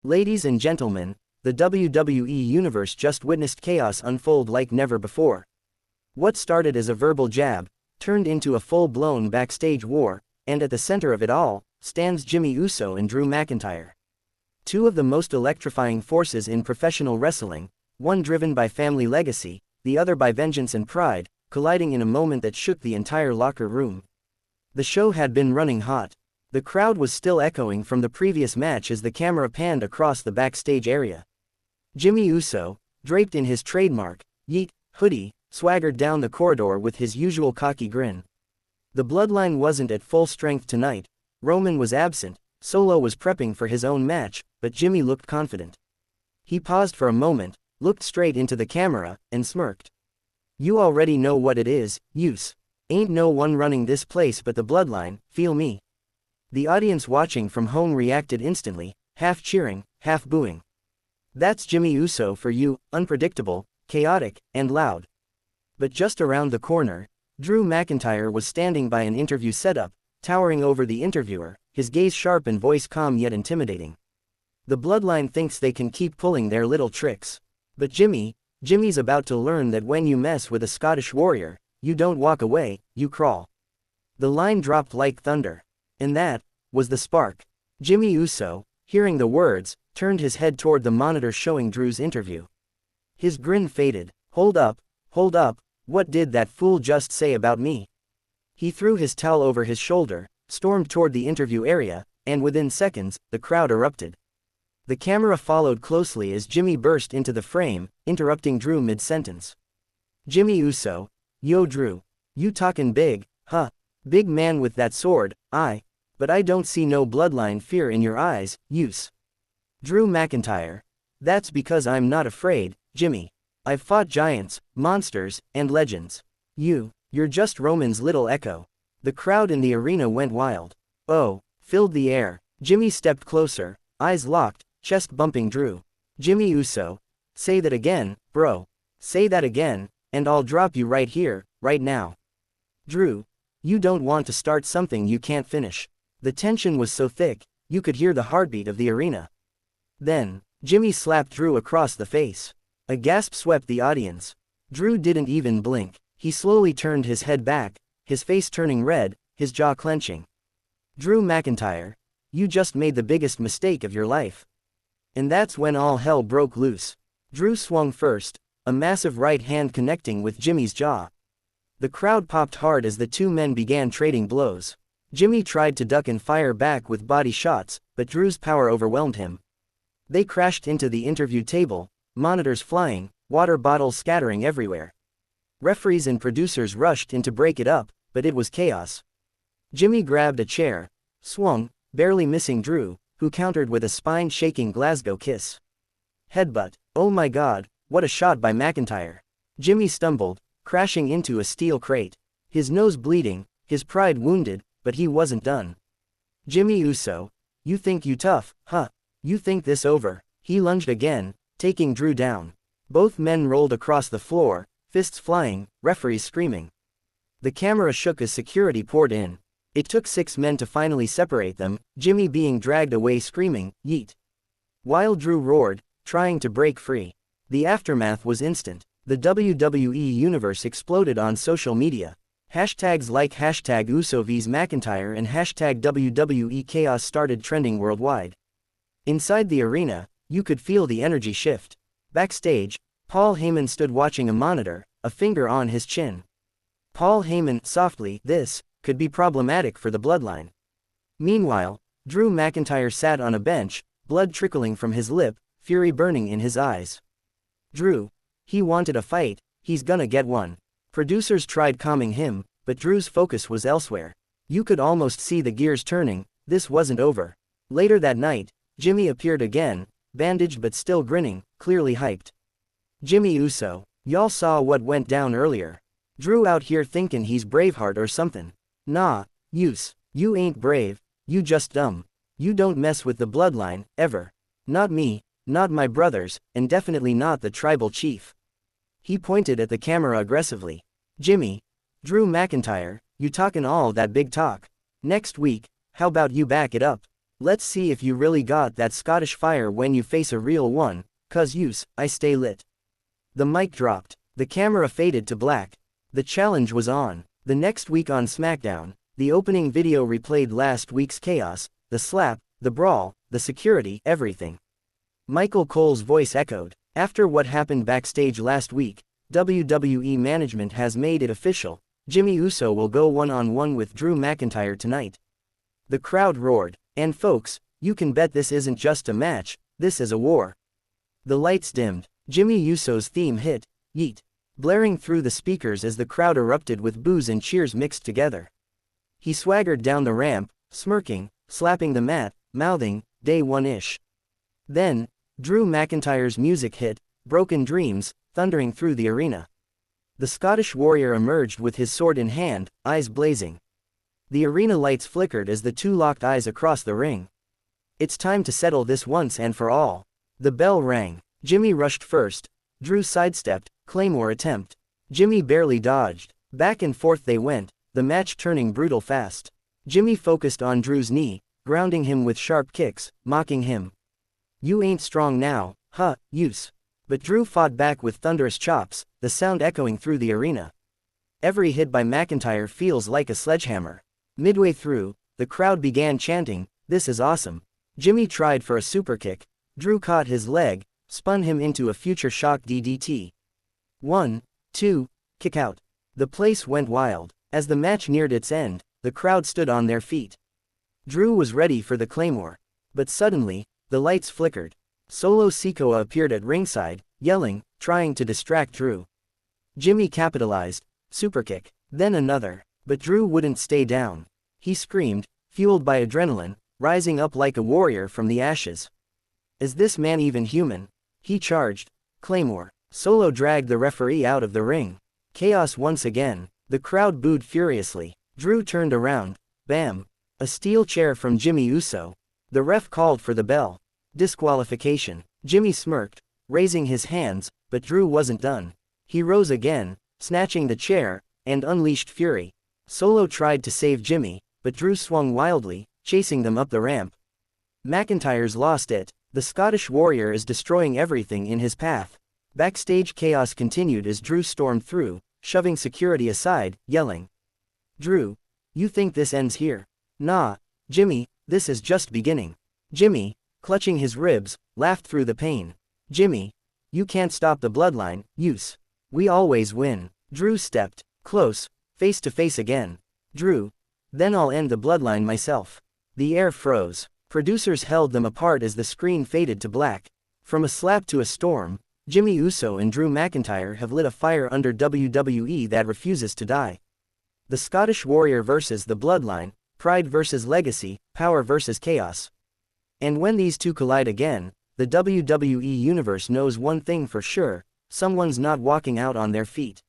Ladies and gentlemen, the WWE Universe just witnessed chaos unfold like never before. What started as a verbal jab, turned into a full-blown backstage war, and at the center of it all, stands Jimmy Uso and Drew McIntyre. Two of the most electrifying forces in professional wrestling, one driven by family legacy, the other by vengeance and pride, colliding in a moment that shook the entire locker room. The show had been running hot. The crowd was still echoing from the previous match as the camera panned across the backstage area. Jimmy Uso, draped in his trademark, Yeet, hoodie, swaggered down the corridor with his usual cocky grin. The bloodline wasn't at full strength tonight, Roman was absent, Solo was prepping for his own match, but Jimmy looked confident. He paused for a moment, looked straight into the camera, and smirked. "You already know what it is, Us. Ain't no one running this place but the bloodline, feel me." The audience watching from home reacted instantly, half cheering, half booing. That's Jimmy Uso for you, unpredictable, chaotic, and loud. But just around the corner, Drew McIntyre was standing by an interview setup, towering over the interviewer, his gaze sharp and voice calm yet intimidating. The bloodline thinks they can keep pulling their little tricks. But Jimmy's about to learn that when you mess with a Scottish warrior, you don't walk away, you crawl. The line dropped like thunder. And that was the spark. Jimmy Uso, hearing the words, turned his head toward the monitor showing Drew's interview. His grin faded. Hold up, what did that fool just say about me? He threw his towel over his shoulder, stormed toward the interview area, and within seconds, the crowd erupted. The camera followed closely as Jimmy burst into the frame, interrupting Drew mid-sentence. "Jimmy Uso, yo Drew, you talkin' big, huh? Big man with that sword, but I don't see no bloodline fear in your eyes, Us." Drew McIntyre: "That's because I'm not afraid, Jimmy. I've fought giants, monsters, and legends. You're just Roman's little echo." The crowd in the arena went wild. "Oh," filled the air. Jimmy stepped closer, eyes locked, chest bumping Drew. "Jimmy Uso, say that again, bro. Say that again, and I'll drop you right here, right now." "Drew, you don't want to start something you can't finish." The tension was so thick, you could hear the heartbeat of the arena. Then, Jimmy slapped Drew across the face. A gasp swept the audience. Drew didn't even blink. He slowly turned his head back, his face turning red, his jaw clenching. "Drew McIntyre, you just made the biggest mistake of your life." And that's when all hell broke loose. Drew swung first, a massive right hand connecting with Jimmy's jaw. The crowd popped hard as the two men began trading blows. Jimmy tried to duck and fire back with body shots, but Drew's power overwhelmed him. They crashed into the interview table, monitors flying, water bottles scattering everywhere. Referees and producers rushed in to break it up, but it was chaos. Jimmy grabbed a chair, swung, barely missing Drew, who countered with a spine-shaking Glasgow kiss. Headbutt. Oh my god, what a shot by McIntyre. Jimmy stumbled, crashing into a steel crate. His nose bleeding, his pride wounded, but he wasn't done. "Jimmy Uso, you think you tough, huh? You think this over?" He lunged again, taking Drew down. Both men rolled across the floor, fists flying, referees screaming. The camera shook as security poured in. It took 6 men to finally separate them, Jimmy being dragged away screaming, "Yeet!" while Drew roared, trying to break free. The aftermath was instant. The WWE Universe exploded on social media. Hashtags like #UsoVs McIntyre and #WWE Chaos started trending worldwide. Inside the arena, you could feel the energy shift. Backstage, Paul Heyman stood watching a monitor, a finger on his chin. Paul Heyman, softly, "This could be problematic for the bloodline." Meanwhile, Drew McIntyre sat on a bench, blood trickling from his lip, fury burning in his eyes. Drew, he wanted a fight, he's gonna get one. Producers tried calming him, but Drew's focus was elsewhere. You could almost see the gears turning, this wasn't over. Later that night, Jimmy appeared again, bandaged but still grinning, clearly hyped. "Jimmy Uso, y'all saw what went down earlier. Drew out here thinking he's Braveheart or something. Nah, Us, you ain't brave, you just dumb. You don't mess with the bloodline, ever. Not me, not my brothers, and definitely not the tribal chief." He pointed at the camera aggressively. "Jimmy, Drew McIntyre, you talkin' all that big talk. Next week, how about you back it up? Let's see if you really got that Scottish fire when you face a real one, 'cause use, I stay lit. The mic dropped. The camera faded to black. The challenge was on. The next week on SmackDown, the opening video replayed last week's chaos, the slap, the brawl, the security, everything. Michael Cole's voice echoed. After what happened backstage last week, WWE management has made it official. Jimmy Uso will go one-on-one with Drew McIntyre tonight. The crowd roared. And folks, you can bet this isn't just a match, this is a war. The lights dimmed. Jimmy Uso's theme hit, Yeet, blaring through the speakers as the crowd erupted with boos and cheers mixed together. He swaggered down the ramp, smirking, slapping the mat, mouthing, "Day one-ish." Then, Drew McIntyre's music hit, Broken Dreams, thundering through the arena. The Scottish warrior emerged with his sword in hand, eyes blazing. The arena lights flickered as the two locked eyes across the ring. It's time to settle this once and for all. The bell rang. Jimmy rushed first. Drew sidestepped, Claymore attempt. Jimmy barely dodged. Back and forth they went, the match turning brutal fast. Jimmy focused on Drew's knee, grounding him with sharp kicks, mocking him. "You ain't strong now, huh, use." But Drew fought back with thunderous chops, the sound echoing through the arena. Every hit by McIntyre feels like a sledgehammer. Midway through, the crowd began chanting, "This is awesome." Jimmy tried for a superkick. Drew caught his leg, spun him into a future shock DDT. 1, 2, kick out. The place went wild. As the match neared its end, the crowd stood on their feet. Drew was ready for the Claymore. But suddenly, the lights flickered. Solo Sikoa appeared at ringside, yelling, trying to distract Drew. Jimmy capitalized, superkick, then another. But Drew wouldn't stay down. He screamed, fueled by adrenaline, rising up like a warrior from the ashes. Is this man even human? He charged. Claymore. Solo dragged the referee out of the ring. Chaos once again. The crowd booed furiously. Drew turned around. Bam. A steel chair from Jimmy Uso. The ref called for the bell. Disqualification. Jimmy smirked, raising his hands, but Drew wasn't done. He rose again, snatching the chair, and unleashed fury. Solo tried to save Jimmy, but Drew swung wildly, chasing them up the ramp. McIntyre's lost it. The Scottish warrior is destroying everything in his path. Backstage chaos continued as Drew stormed through, shoving security aside, yelling. "Drew, you think this ends here? Nah, Jimmy, this is just beginning." Jimmy, clutching his ribs, laughed through the pain. "Jimmy, you can't stop the bloodline, use. We always win." Drew stepped close, face to face again. "Drew, then I'll end the bloodline myself." The air froze. Producers held them apart as the screen faded to black. From a slap to a storm, Jimmy Uso and Drew McIntyre have lit a fire under WWE that refuses to die. The Scottish Warrior versus the Bloodline, Pride versus Legacy, Power versus Chaos. And when these two collide again, the WWE Universe knows one thing for sure: someone's not walking out on their feet.